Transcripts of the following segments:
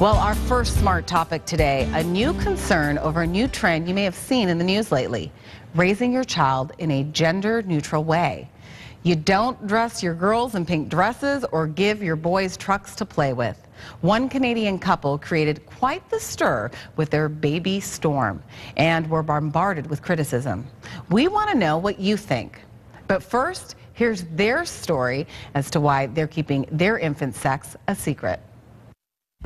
Well, our first smart topic today, a new concern over a new trend you may have seen in the news lately, raising your child in a gender-neutral way. You don't dress your girls in pink dresses or give your boys trucks to play with. One Canadian couple created quite the stir with their baby Storm and were bombarded with criticism. We want to know what you think. But first, here's their story as to why they're keeping their infant sex a secret.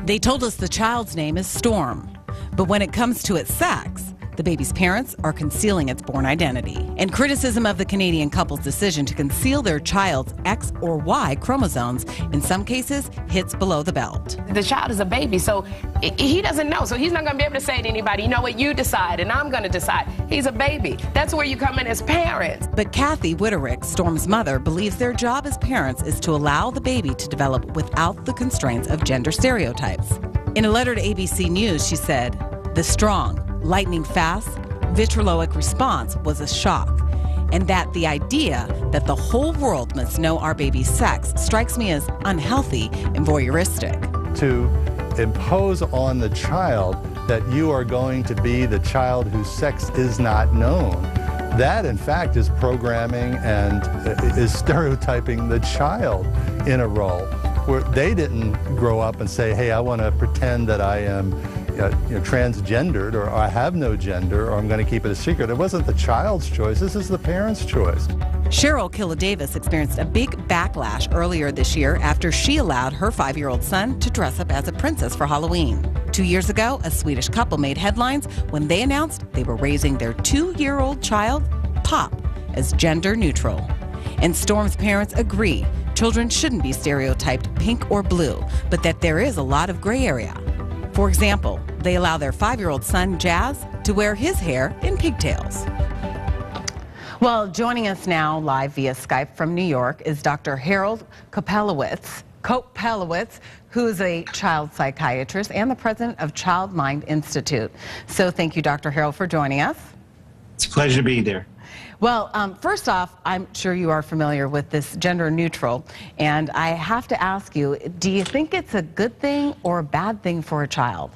They told us the child's name is Storm, but when it comes to its sex, the baby's parents are concealing its born identity. And criticism of the Canadian couple's decision to conceal their child's X or Y chromosomes, in some cases, hits below the belt. The child is a baby, so he doesn't know. So he's not going to be able to say to anybody, you know what, you decide, and I'm going to decide. He's a baby. That's where you come in as parents. But Kathy Witterick, Storm's mother, believes their job as parents is to allow the baby to develop without the constraints of gender stereotypes. In a letter to ABC News, she said, "The strong, lightning fast, vitriolic response was a shock, and that the idea that the whole world must know our baby's sex strikes me as unhealthy and voyeuristic." To impose on the child that you are going to be the child whose sex is not known, that in fact is programming and is stereotyping the child in a role where they didn't grow up and say, hey, I want to pretend that I am transgendered, or I have no gender, or I'm going to keep it a secret. It wasn't the child's choice. This is the parent's choice. Cheryl Killa-Davis experienced a big backlash earlier this year after she allowed her 5-year-old son to dress up as a princess for Halloween. 2 years ago, a Swedish couple made headlines when they announced they were raising their 2-year-old child, Pop, as gender neutral. And Storm's parents agree children shouldn't be stereotyped pink or blue, but that there is a lot of gray area. For example, they allow their 5-year-old son, Jazz, to wear his hair in pigtails. Well, joining us now live via Skype from New York is Dr. Harold Kopelewicz, who is a child psychiatrist and the president of Child Mind Institute. So thank you, Dr. Harold, for joining us. It's a pleasure to be there. Well, first off, I'm sure you are familiar with this gender neutral, and I have to ask you, do you think it's a good thing or a bad thing for a child?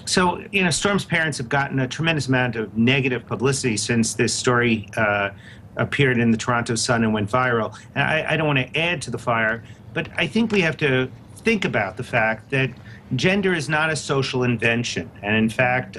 So, Storm's parents have gotten a tremendous amount of negative publicity since this story appeared in the Toronto Sun and went viral. And I don't want to add to the fire, but I think we have to think about the fact that gender is not a social invention. And in fact,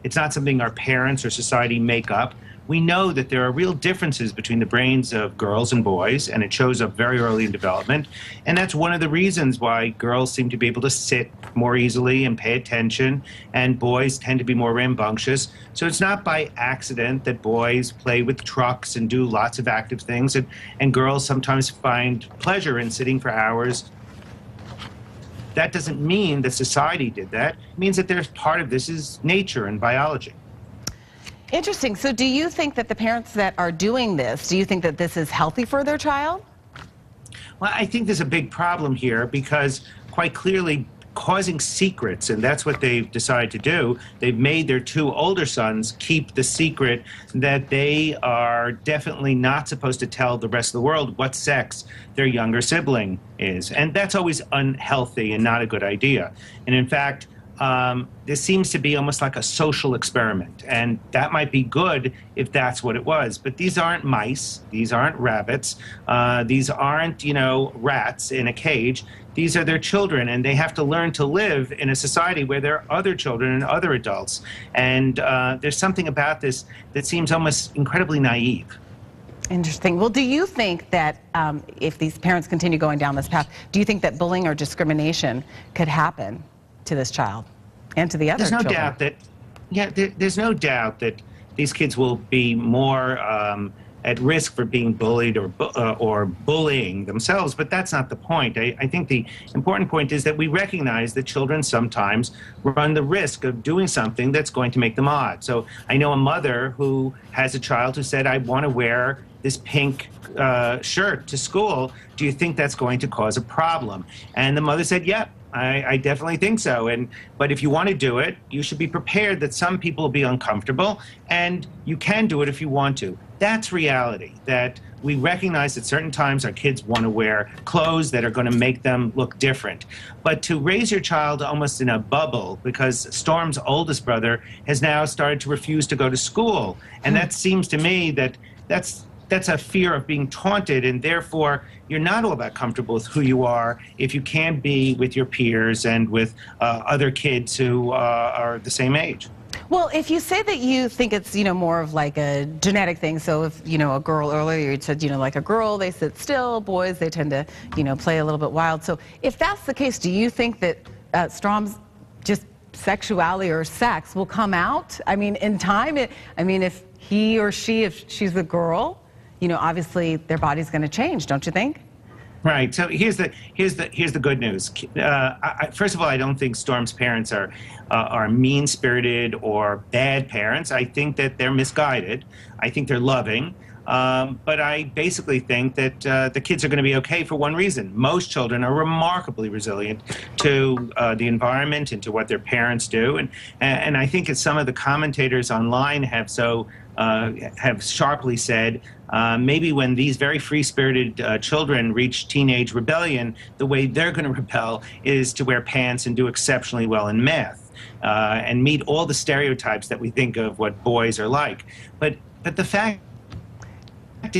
it's not something our parents or society make up. We know that there are real differences between the brains of girls and boys, and it shows up very early in development. And that's one of the reasons why girls seem to be able to sit more easily and pay attention, and boys tend to be more rambunctious. So it's not by accident that boys play with trucks and do lots of active things, and girls sometimes find pleasure in sitting for hours. That doesn't mean that society did that. It means that there's part of this is nature and biology. Interesting. So do you think that the parents that are doing this, do you think that this is healthy for their child? Well, I think there's a big problem here because quite clearly causing secrets, and that's what they've decided to do. They've made their 2 older sons keep the secret that they are definitely not supposed to tell the rest of the world what sex their younger sibling is. And that's always unhealthy and not a good idea. And in fact, this seems to be almost like a social experiment, and that might be good if that's what it was. But these aren't mice, these aren't rabbits, these aren't, rats in a cage. These are their children, and they have to learn to live in a society where there are other children and other adults. And there's something about this that seems almost incredibly naive. Interesting. Well, do you think that if these parents continue going down this path, do you think that bullying or discrimination could happen to this child and to the other children? There's no doubt that these kids will be more at risk for being bullied or bullying themselves, but that's not the point. I think the important point is that we recognize that children sometimes run the risk of doing something that's going to make them odd. So I know a mother who has a child who said, I want to wear this pink shirt to school. Do you think that's going to cause a problem? And the mother said, yep. I definitely think so. But if you want to do it, you should be prepared that some people will be uncomfortable, and you can do it if you want to. That's reality, that we recognize at certain times our kids want to wear clothes that are going to make them look different. But to raise your child almost in a bubble, because Storm's oldest brother has now started to refuse to go to school. And that seems to me that that's a fear of being taunted, and therefore you're not all that comfortable with who you are if you can't be with your peers and with other kids who are the same age. Well, if you say that you think it's, more of like a genetic thing, so if, a girl earlier, you said, like a girl, they sit still, boys, they tend to, play a little bit wild. So if that's the case, do you think that Storm's just sexuality or sex will come out? I mean, in time, if he or she, if she's a girl, obviously their body's going to change, don't you think? Right. So here's the good news. First of all, I don't think Storm's parents are mean-spirited or bad parents. I think that they're misguided. I think they're loving. But I basically think that the kids are going to be okay for one reason. Most children are remarkably resilient to the environment and to what their parents do. And I think as some of the commentators online have sharply said, maybe when these very free-spirited children reach teenage rebellion, the way they're going to rebel is to wear pants and do exceptionally well in math and meet all the stereotypes that we think of what boys are like. But the fact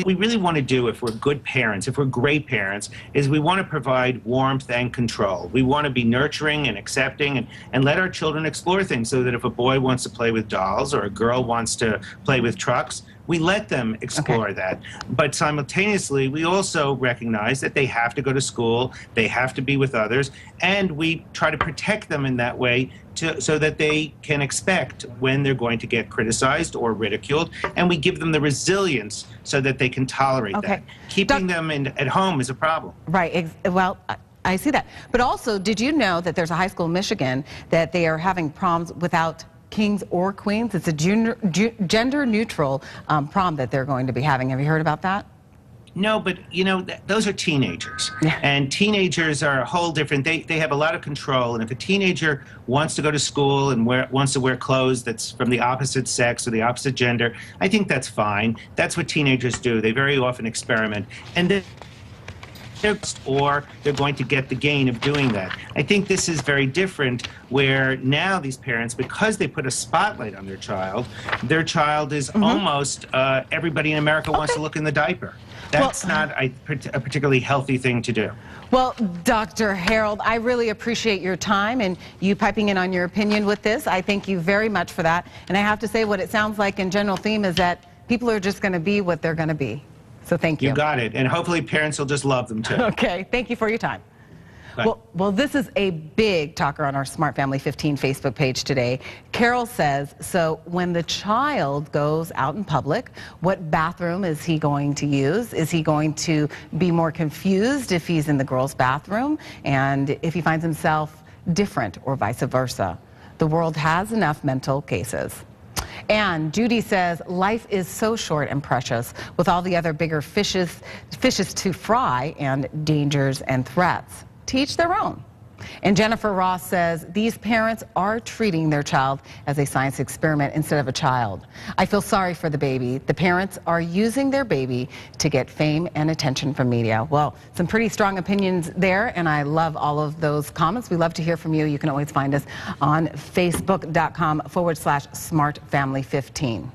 we really want to do, if we're good parents, if we're great parents, is we want to provide warmth and control. We want to be nurturing and accepting and let our children explore things, so that if a boy wants to play with dolls or a girl wants to play with trucks, we let them explore that. But simultaneously, we also recognize that they have to go to school, they have to be with others, and we try to protect them in that way so that they can expect when they're going to get criticized or ridiculed, and we give them the resilience so that they can tolerate that. Keeping them at home is a problem. Right. Well, I see that. But also, did you know that there's a high school in Michigan that they are having proms without kings or queens? It's a gender-neutral prom that they're going to be having. Have you heard about that? No, but those are teenagers, and teenagers are a whole different. They have a lot of control, and if a teenager wants to go to school and wants to wear clothes that's from the opposite sex or the opposite gender, I think that's fine. That's what teenagers do. They very often experiment, and then or they're going to get the gain of doing that. I think this is very different, where now these parents, because they put a spotlight on their child is almost everybody in America wants to look in the diaper. That's not a particularly healthy thing to do. Well, Dr. Harold, I really appreciate your time and you piping in on your opinion with this. I thank you very much for that. And I have to say, what it sounds like in general theme is that people are just going to be what they're going to be. So thank you. You got it. And hopefully parents will just love them too. Okay. Thank you for your time. Well, this is a big talker on our Smart Family 15 Facebook page today. Carol says, so when the child goes out in public, what bathroom is he going to use? Is he going to be more confused if he's in the girls' bathroom and if he finds himself different, or vice versa? The world has enough mental cases. And Judy says, life is so short and precious with all the other bigger fishes to fry and dangers and threats. To each their own. And Jennifer Ross says, these parents are treating their child as a science experiment instead of a child. I feel sorry for the baby. The parents are using their baby to get fame and attention from media. Well, some pretty strong opinions there, and I love all of those comments. We love to hear from you. You can always find us on facebook.com/smartfamily15.